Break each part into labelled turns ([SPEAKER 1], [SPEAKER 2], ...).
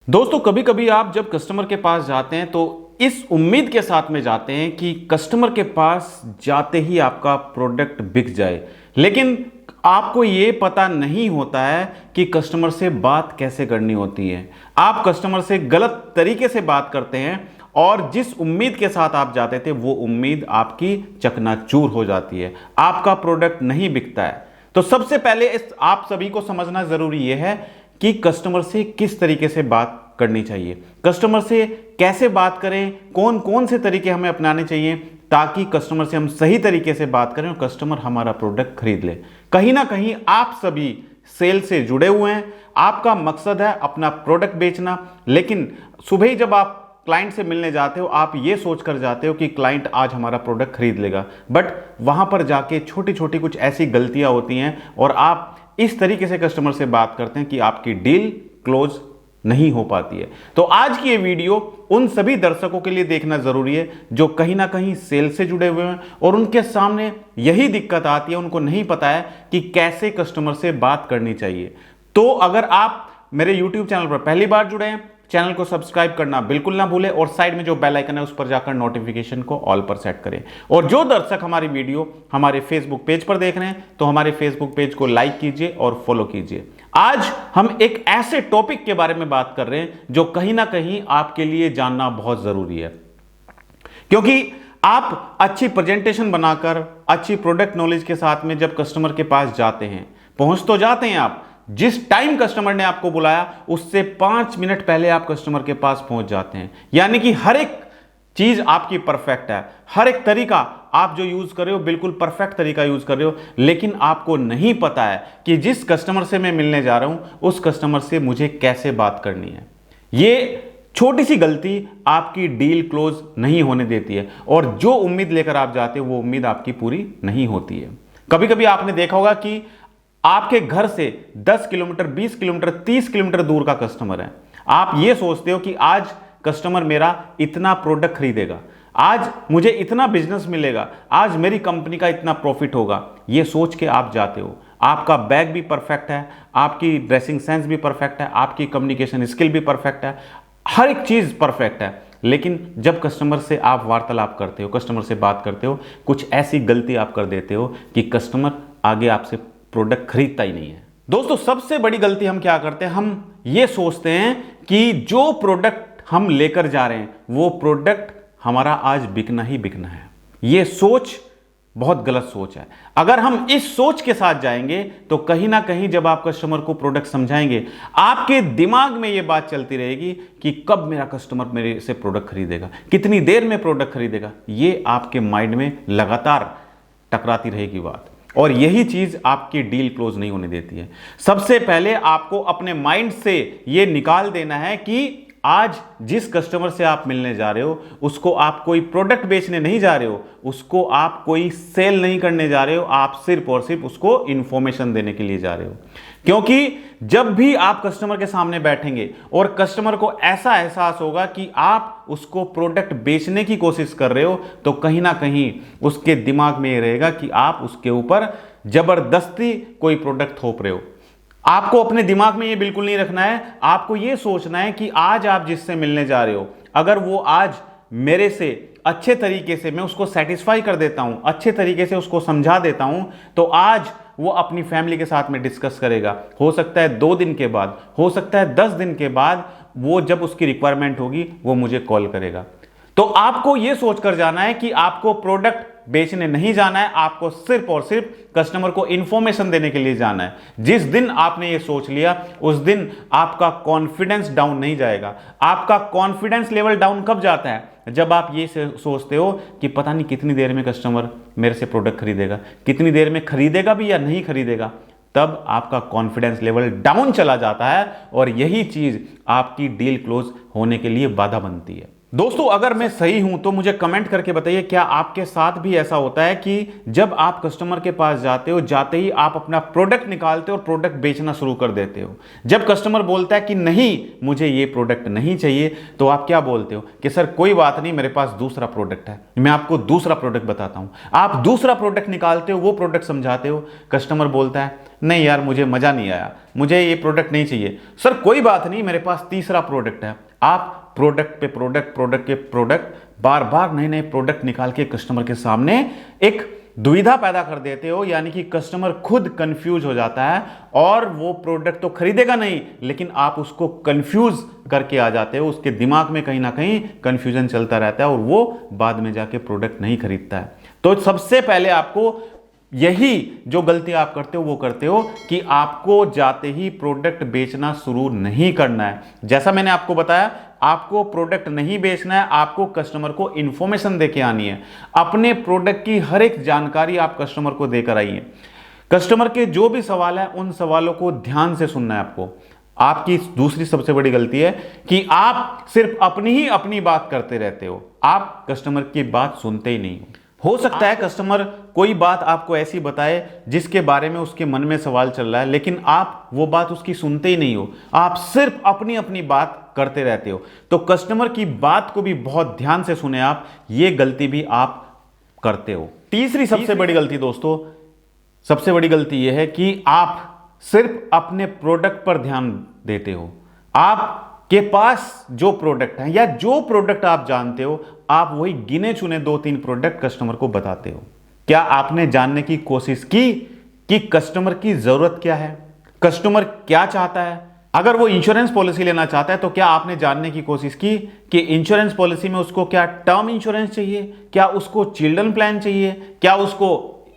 [SPEAKER 1] दोस्तों कभी कभी आप जब कस्टमर के पास जाते हैं तो इस उम्मीद के साथ में जाते हैं कि कस्टमर के पास जाते ही आपका प्रोडक्ट बिक जाए, लेकिन आपको ये पता नहीं होता है कि कस्टमर से बात कैसे करनी होती है। आप कस्टमर से गलत तरीके से बात करते हैं और जिस उम्मीद के साथ आप जाते थे वो उम्मीद आपकी चकनाचूर हो जाती है, आपका प्रोडक्ट नहीं बिकता है। तो सबसे पहले आप सभी को समझना जरूरी यह है कि कस्टमर से किस तरीके से बात करनी चाहिए, कस्टमर से कैसे बात करें, कौन कौन से तरीके हमें अपनाने चाहिए ताकि कस्टमर से हम सही तरीके से बात करें और कस्टमर हमारा प्रोडक्ट खरीद ले। कहीं ना कहीं आप सभी सेल से जुड़े हुए हैं, आपका मकसद है अपना प्रोडक्ट बेचना, लेकिन सुबह ही जब आप क्लाइंट से मिलने जाते हो आप ये सोच कर जाते हो कि क्लाइंट आज हमारा प्रोडक्ट खरीद लेगा, बट वहां पर जाके छोटी छोटी कुछ ऐसी गलतियां होती हैं और आप इस तरीके से कस्टमर से बात करते हैं कि आपकी डील क्लोज नहीं हो पाती है। तो आज की ये वीडियो उन सभी दर्शकों के लिए देखना जरूरी है जो कहीं ना कहीं सेल से जुड़े हुए हैं और उनके सामने यही दिक्कत आती है, उनको नहीं पता है कि कैसे कस्टमर से बात करनी चाहिए। तो अगर आप मेरे YouTube चैनल पर पहली बार जुड़े हैं, चैनल को सब्सक्राइब करना बिल्कुल ना भूलें और साइड में जो बेल आइकन है उस पर जाकर नोटिफिकेशन को ऑल पर सेट करें। और जो दर्शक हमारी वीडियो हमारे फेसबुक पेज पर देख रहे हैं तो हमारे फेसबुक पेज को लाइक कीजिए और फॉलो कीजिए। आज हम एक ऐसे टॉपिक के बारे में बात कर रहे हैं जो कहीं ना कहीं आपके लिए जानना बहुत जरूरी है, क्योंकि आप अच्छी प्रेजेंटेशन बनाकर अच्छी प्रोडक्ट नॉलेज के साथ में जब कस्टमर के पास जाते हैं, पहुंच तो जाते हैं आप, जिस टाइम कस्टमर ने आपको बुलाया उससे 5 मिनट पहले आप कस्टमर के पास पहुंच जाते हैं। यानी कि हर एक चीज आपकी परफेक्ट है, हर एक तरीका आप जो यूज कर रहे हो बिल्कुल परफेक्ट तरीका यूज कर रहे हो, लेकिन आपको नहीं पता है कि जिस कस्टमर से मैं मिलने जा रहा हूं उस कस्टमर से मुझे कैसे बात करनी है। ये छोटी सी गलती आपकी डील क्लोज नहीं होने देती है और जो उम्मीद लेकर आप जाते हो वो उम्मीद आपकी पूरी नहीं होती है। कभी कभी आपने देखा होगा कि आपके घर से 10 किलोमीटर, 20 किलोमीटर, 30 किलोमीटर दूर का कस्टमर है, आप ये सोचते हो कि आज कस्टमर मेरा इतना प्रोडक्ट खरीदेगा, आज मुझे इतना बिजनेस मिलेगा, आज मेरी कंपनी का इतना प्रॉफिट होगा, ये सोच के आप जाते हो। आपका बैग भी परफेक्ट है, आपकी ड्रेसिंग सेंस भी परफेक्ट है, आपकी कम्युनिकेशन स्किल भी परफेक्ट है, हर एक चीज परफेक्ट है, लेकिन जब कस्टमर से आप वार्तालाप करते हो, कस्टमर से बात करते हो, कुछ ऐसी गलती आप कर देते हो कि कस्टमर आगे आपसे प्रोडक्ट खरीदता ही नहीं है। दोस्तों सबसे बड़ी गलती हम क्या करते हैं, हम ये सोचते हैं कि जो प्रोडक्ट हम लेकर जा रहे हैं वो प्रोडक्ट हमारा आज बिकना ही बिकना है। ये सोच बहुत गलत सोच है। अगर हम इस सोच के साथ जाएंगे तो कहीं ना कहीं जब आप कस्टमर को प्रोडक्ट समझाएंगे आपके दिमाग में ये बात चलती रहेगी कि कब मेरा कस्टमर मेरे से प्रोडक्ट खरीदेगा, कितनी देर में प्रोडक्ट खरीदेगा, ये आपके माइंड में लगातार टकराती रहेगी बात, और यही चीज आपकी डील क्लोज नहीं होने देती है। सबसे पहले आपको अपने माइंड से यह निकाल देना है कि आज जिस कस्टमर से आप मिलने जा रहे हो उसको आप कोई प्रोडक्ट बेचने नहीं जा रहे हो, उसको आप कोई सेल नहीं करने जा रहे हो, आप सिर्फ और सिर्फ उसको इंफॉर्मेशन देने के लिए जा रहे हो। क्योंकि जब भी आप कस्टमर के सामने बैठेंगे और कस्टमर को ऐसा एहसास होगा कि आप उसको प्रोडक्ट बेचने की कोशिश कर रहे हो तो कहीं ना कहीं उसके दिमाग में ये रहेगा कि आप उसके ऊपर जबरदस्ती कोई प्रोडक्ट थोप रहे हो। आपको अपने दिमाग में ये बिल्कुल नहीं रखना है, आपको ये सोचना है कि आज आप जिससे मिलने जा रहे हो अगर वो आज मेरे से अच्छे तरीके से मैं उसको सेटिस्फाई कर देता हूं, अच्छे तरीके से उसको समझा देता हूं, तो आज वो अपनी फैमिली के साथ में डिस्कस करेगा। हो सकता है 2 दिन के बाद, हो सकता है 10 दिन के बाद, वो जब उसकी रिक्वायरमेंट होगी वो मुझे कॉल करेगा। तो आपको यह सोचकर जाना है कि आपको प्रोडक्ट बेचने नहीं जाना है, आपको सिर्फ और सिर्फ कस्टमर को इंफॉर्मेशन देने के लिए जाना है। जिस दिन आपने ये सोच लिया उस दिन आपका कॉन्फिडेंस डाउन नहीं जाएगा। आपका कॉन्फिडेंस लेवल डाउन कब जाता है, जब आप ये सोचते हो कि पता नहीं कितनी देर में कस्टमर मेरे से प्रोडक्ट खरीदेगा, कितनी देर में खरीदेगा भी या नहीं खरीदेगा, तब आपका कॉन्फिडेंस लेवल डाउन चला जाता है और यही चीज आपकी डील क्लोज होने के लिए बाधा बनती है। दोस्तों अगर मैं सही हूं तो मुझे कमेंट करके बताइए, क्या आपके साथ भी ऐसा होता है कि जब आप कस्टमर के पास जाते हो, जाते ही आप अपना प्रोडक्ट निकालते हो और प्रोडक्ट बेचना शुरू कर देते हो। जब कस्टमर बोलता है कि नहीं मुझे ये प्रोडक्ट नहीं चाहिए, तो आप क्या बोलते हो कि सर कोई बात नहीं, मेरे पास दूसरा प्रोडक्ट है, मैं आपको दूसरा प्रोडक्ट बताता हूं। आप दूसरा प्रोडक्ट निकालते हो, वो प्रोडक्ट समझाते हो, कस्टमर बोलता है नहीं यार मुझे मजा नहीं आया, मुझे ये प्रोडक्ट नहीं चाहिए। सर कोई बात नहीं, मेरे पास तीसरा प्रोडक्ट है। आप प्रोडक्ट पे प्रोडक्ट, प्रोडक्ट के प्रोडक्ट, बार बार नए नए प्रोडक्ट निकाल के कस्टमर के सामने एक दुविधा पैदा कर देते हो, यानी कि कस्टमर खुद कंफ्यूज हो जाता है और वो प्रोडक्ट तो खरीदेगा नहीं, लेकिन आप उसको कंफ्यूज करके आ जाते हो। उसके दिमाग में कहीं ना कहीं कंफ्यूजन चलता रहता है और वो बाद में जाके प्रोडक्ट नहीं खरीदता है। तो सबसे पहले आपको यही जो गलती आप करते हो वो करते हो कि आपको जाते ही प्रोडक्ट बेचना शुरू नहीं करना है। जैसा मैंने आपको बताया, आपको प्रोडक्ट नहीं बेचना है, आपको कस्टमर को इंफॉर्मेशन देके आनी है। अपने प्रोडक्ट की हर एक जानकारी आप कस्टमर को देकर आइए। कस्टमर के जो भी सवाल है उन सवालों को ध्यान से सुनना है आपको। आपकी दूसरी सबसे बड़ी गलती है कि आप सिर्फ अपनी बात करते रहते हो, आप कस्टमर की बात सुनते ही नहीं हो सकता है कस्टमर कोई बात आपको ऐसी बताए जिसके बारे में उसके मन में सवाल चल रहा है, लेकिन आप वो बात उसकी सुनते ही नहीं हो, आप सिर्फ अपनी बात करते रहते हो। तो कस्टमर की बात को भी बहुत ध्यान से सुने आप, ये गलती भी आप करते हो। तीसरी सबसे बड़ी गलती दोस्तों, सबसे बड़ी गलती यह है कि आप सिर्फ अपने प्रोडक्ट पर ध्यान देते हो। आप के पास जो प्रोडक्ट है या जो प्रोडक्ट आप जानते हो, आप वही गिने चुने 2-3 प्रोडक्ट कस्टमर को बताते हो। क्या आपने जानने की कोशिश की कि कस्टमर की जरूरत क्या है, कस्टमर क्या चाहता है? अगर वो इंश्योरेंस पॉलिसी लेना चाहता है तो क्या आपने जानने की कोशिश की कि इंश्योरेंस पॉलिसी में उसको क्या टर्म इंश्योरेंस चाहिए, क्या उसको चिल्ड्रन प्लान चाहिए, क्या उसको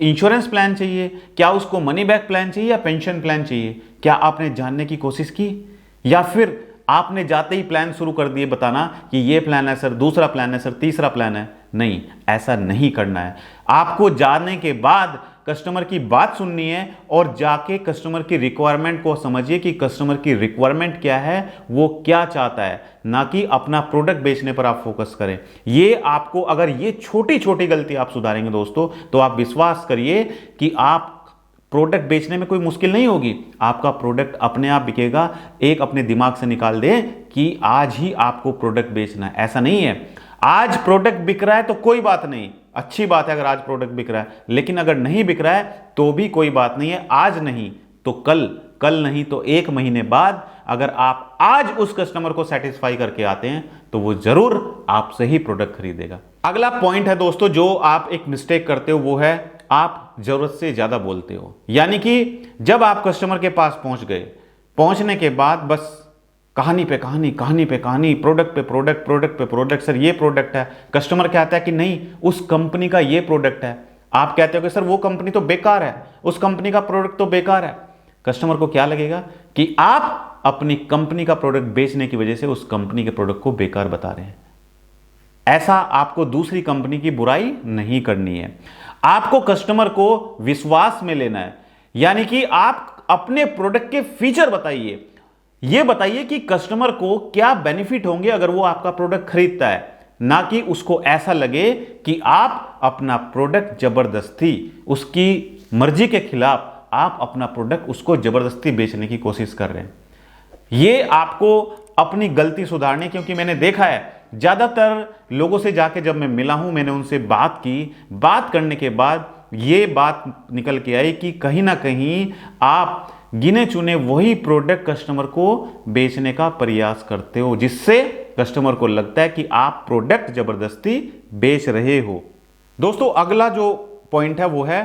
[SPEAKER 1] इंश्योरेंस प्लान चाहिए, क्या उसको मनी बैक प्लान चाहिए या पेंशन प्लान चाहिए? क्या आपने जानने की कोशिश की? या फिर आपने जाते ही प्लान शुरू कर दिए बताना कि ये प्लान है सर, दूसरा प्लान है सर, तीसरा प्लान है? नहीं, ऐसा नहीं करना है। आपको जानने के बाद कस्टमर की बात सुननी है और जाके कस्टमर की रिक्वायरमेंट को समझिए कि कस्टमर की रिक्वायरमेंट क्या है, वो क्या चाहता है, ना कि अपना प्रोडक्ट बेचने पर आप फोकस करें। ये आपको, अगर ये छोटी छोटी गलती आप सुधारेंगे दोस्तों, तो आप विश्वास करिए कि आप प्रोडक्ट बेचने में कोई मुश्किल नहीं होगी, आपका प्रोडक्ट अपने आप बिकेगा। एक अपने दिमाग से निकाल दें कि आज ही आपको प्रोडक्ट बेचना है, ऐसा नहीं है। आज प्रोडक्ट बिक रहा है तो कोई बात नहीं, अच्छी बात है अगर आज प्रोडक्ट बिक रहा है, लेकिन अगर नहीं बिक रहा है तो भी कोई बात नहीं है। आज नहीं तो कल, कल नहीं तो 1 महीने बाद अगर आप आज उस कस्टमर को सेटिस्फाई करके आते हैं तो वो जरूर आपसे ही प्रोडक्ट खरीदेगा। अगला पॉइंट है दोस्तों जो आप एक मिस्टेक करते हो, वो है आप जरूरत से ज्यादा बोलते हो। यानी कि जब आप कस्टमर के पास पहुंच गए, पहुंचने के बाद बस कहानी पे कहानी, कहानी पे कहानी, प्रोडक्ट पे प्रोडक्ट, प्रोडक्ट पे प्रोडक्ट। सर ये प्रोडक्ट है, कस्टमर कहता है कि नहीं उस कंपनी का ये प्रोडक्ट है, आप कहते हो कि सर वो कंपनी तो बेकार है, उस कंपनी का प्रोडक्ट तो बेकार है। कस्टमर को क्या लगेगा कि आप अपनी कंपनी का प्रोडक्ट बेचने की वजह से उस कंपनी के प्रोडक्ट को बेकार बता रहे हैं। ऐसा आपको दूसरी कंपनी की बुराई नहीं करनी है, आपको कस्टमर को विश्वास में लेना है। यानी कि आप अपने प्रोडक्ट के फीचर बताइए, यह बताइए कि कस्टमर को क्या बेनिफिट होंगे अगर वो आपका प्रोडक्ट खरीदता है, ना कि उसको ऐसा लगे कि आप अपना प्रोडक्ट जबरदस्ती, उसकी मर्जी के खिलाफ आप अपना प्रोडक्ट उसको जबरदस्ती बेचने की कोशिश कर रहे हैं। यह आपको अपनी गलती सुधारनी, क्योंकि मैंने देखा है ज्यादातर लोगों से जाके जब मैं मिला हूं, मैंने उनसे बात की, बात करने के बाद यह बात निकल के आई कि कहीं ना कहीं आप गिने चुने वही प्रोडक्ट कस्टमर को बेचने का प्रयास करते हो, जिससे कस्टमर को लगता है कि आप प्रोडक्ट जबरदस्ती बेच रहे हो। दोस्तों अगला जो पॉइंट है वो है,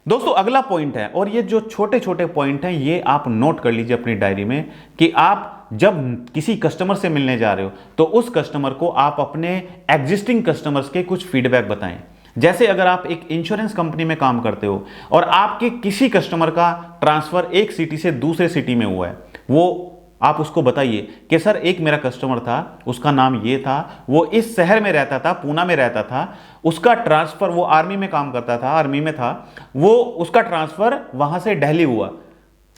[SPEAKER 1] दोस्तों अगला पॉइंट है, और ये जो छोटे छोटे पॉइंट हैं ये आप नोट कर लीजिए अपनी डायरी में, कि आप जब किसी कस्टमर से मिलने जा रहे हो तो उस कस्टमर को आप अपने एग्जिस्टिंग कस्टमर्स के कुछ फीडबैक बताएं। जैसे अगर आप एक इंश्योरेंस कंपनी में काम करते हो और आपके किसी कस्टमर का ट्रांसफर एक सिटी से दूसरे सिटी में हुआ है, वो आप उसको बताइए कि सर एक मेरा कस्टमर था, उसका नाम ये था, वो इस शहर में रहता था, पूना में रहता था, उसका ट्रांसफर, वो आर्मी में काम करता था, आर्मी में था, वो उसका ट्रांसफर वहां से दिल्ली हुआ।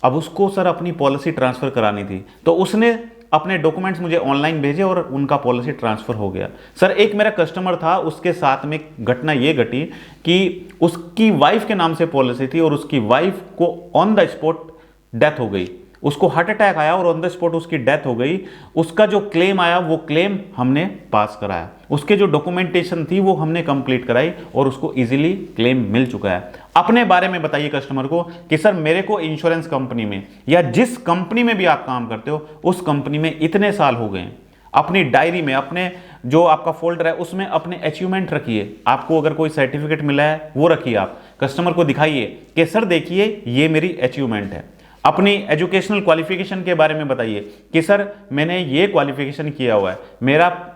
[SPEAKER 1] अब उसको सर अपनी पॉलिसी ट्रांसफर करानी थी, तो उसने अपने डॉक्यूमेंट्स मुझे ऑनलाइन भेजे और उनका पॉलिसी ट्रांसफर हो गया। सर एक मेरा कस्टमर था, उसके साथ में घटना ये घटी कि उसकी वाइफ के नाम से पॉलिसी थी और उसकी वाइफ को ऑन द स्पॉट डेथ हो गई, उसको हार्ट अटैक आया और ऑन द स्पॉट उसकी डेथ हो गई। उसका जो क्लेम आया वो क्लेम हमने पास कराया, उसके जो डॉक्यूमेंटेशन थी वो हमने कंप्लीट कराई और उसको इजीली क्लेम मिल चुका है। अपने बारे में बताइए कस्टमर को कि सर मेरे को इंश्योरेंस कंपनी में या जिस कंपनी में भी आप काम करते हो उस कंपनी में इतने साल हो गए हैं। अपनी डायरी में, अपने जो आपका फोल्डर है उसमें अपने अचीवमेंट रखिए। आपको अगर कोई सर्टिफिकेट मिला है वो रखिए, आप कस्टमर को दिखाइए कि सर देखिए ये मेरी अचीवमेंट है। अपनी एजुकेशनल क्वालिफिकेशन के बारे में बताइए कि सर मैंने ये क्वालिफिकेशन किया हुआ है,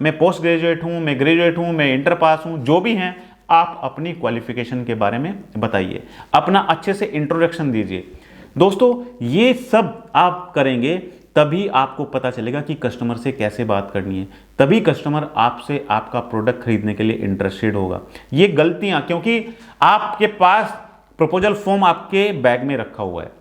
[SPEAKER 1] मैं पोस्ट ग्रेजुएट हूं, मैं ग्रेजुएट हूं, मैं इंटर पास हूं, जो भी हैं आप अपनी क्वालिफिकेशन के बारे में बताइए, अपना अच्छे से इंट्रोडक्शन दीजिए। दोस्तों ये सब आप करेंगे तभी आपको पता चलेगा कि कस्टमर से कैसे बात करनी है, तभी कस्टमर आपसे आपका प्रोडक्ट खरीदने के लिए इंटरेस्टेड होगा। ये गलतियां, क्योंकि आपके पास प्रपोजल फॉर्म आपके बैग में रखा हुआ है,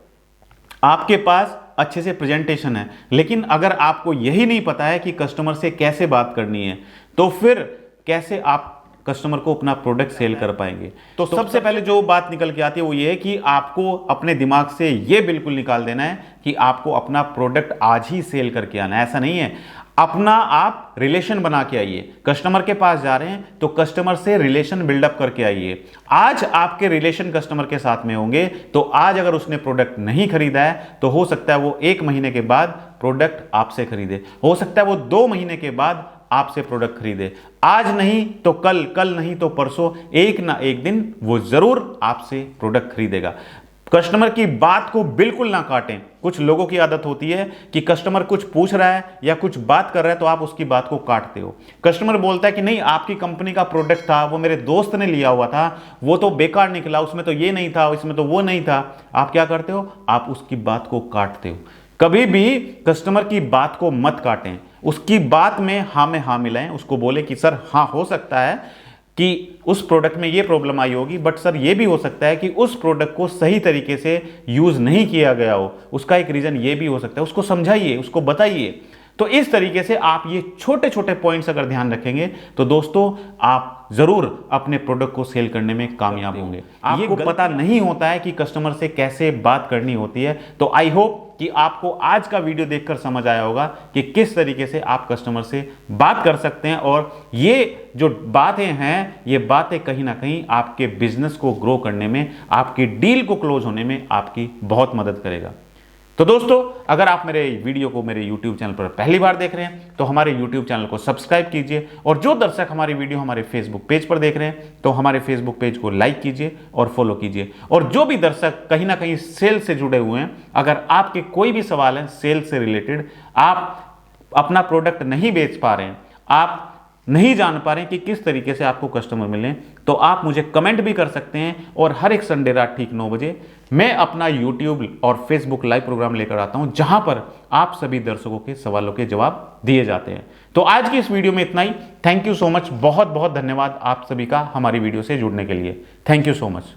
[SPEAKER 1] आपके पास अच्छे से प्रेजेंटेशन है, लेकिन अगर आपको यही नहीं पता है कि कस्टमर से कैसे बात करनी है तो फिर कैसे आप कस्टमर को अपना प्रोडक्ट सेल कर पाएंगे। तो सबसे पहले जो बात निकल के आती है वो ये है कि आपको अपने दिमाग से ये बिल्कुल निकाल देना है कि आपको अपना प्रोडक्ट आज ही सेल करके आना है। ऐसा नहीं है, अपना आप रिलेशन बना के आइए। कस्टमर के पास जा रहे हैं तो कस्टमर से रिलेशन बिल्डअप करके आइए। आज आपके रिलेशन कस्टमर के साथ में होंगे तो आज अगर उसने प्रोडक्ट नहीं खरीदा है तो हो सकता है वो 1 महीने के बाद प्रोडक्ट आपसे खरीदे, हो सकता है वो 2 महीने के बाद आपसे प्रोडक्ट खरीदे। आज नहीं तो कल, कल नहीं तो परसों, एक ना एक दिन वो जरूर आपसे प्रोडक्ट खरीदेगा। कस्टमर की बात को बिल्कुल ना काटें। कुछ लोगों की आदत होती है कि कस्टमर कुछ पूछ रहा है या कुछ बात कर रहा है तो आप उसकी बात को काटते हो। कस्टमर बोलता है कि नहीं आपकी कंपनी का प्रोडक्ट था, वो मेरे दोस्त ने लिया हुआ था, वो तो बेकार निकला, उसमें तो ये नहीं था, इसमें तो वो नहीं था। आप क्या करते हो, आप उसकी बात को काटते हो। कभी भी कस्टमर की बात को मत काटें, उसकी बात में हाँ मिलाएं। उसको बोले कि सर हाँ हो सकता है कि उस प्रोडक्ट में ये प्रॉब्लम आई होगी, बट सर ये भी हो सकता है कि उस प्रोडक्ट को सही तरीके से यूज नहीं किया गया हो, उसका एक रीजन ये भी हो सकता है। उसको समझाइए, उसको बताइए। तो इस तरीके से आप ये छोटे छोटे पॉइंट्स अगर ध्यान रखेंगे तो दोस्तों आप जरूर अपने प्रोडक्ट को सेल करने में कामयाब होंगे। आपको पता नहीं होता है कि कस्टमर से कैसे बात करनी होती है, तो आई होप कि आपको आज का वीडियो देखकर समझ आया होगा कि किस तरीके से आप कस्टमर से बात कर सकते हैं। और ये जो बातें हैं, ये बातें कहीं ना कहीं आपके बिजनेस को ग्रो करने में, आपकी डील को क्लोज होने में आपकी बहुत मदद करेगा। तो दोस्तों अगर आप मेरे वीडियो को मेरे YouTube चैनल पर पहली बार देख रहे हैं तो हमारे YouTube चैनल को सब्सक्राइब कीजिए, और जो दर्शक हमारी वीडियो हमारे Facebook पेज पर देख रहे हैं तो हमारे Facebook पेज को लाइक कीजिए और फॉलो कीजिए। और जो भी दर्शक कहीं ना कहीं सेल से जुड़े हुए हैं, अगर आपके कोई भी सवाल है सेल से रिलेटेड, आप अपना प्रोडक्ट नहीं बेच पा रहे हैं, आप नहीं जान पा रहे हैं कि किस तरीके से आपको कस्टमर मिले, तो आप मुझे कमेंट भी कर सकते हैं। और हर एक संडे रात ठीक 9 बजे मैं अपना YouTube और Facebook लाइव प्रोग्राम लेकर आता हूं, जहां पर आप सभी दर्शकों के सवालों के जवाब दिए जाते हैं। तो आज की इस वीडियो में इतना ही। थैंक यू सो मच, बहुत बहुत धन्यवाद आप सभी का हमारी वीडियो से जुड़ने के लिए। Thank you so much.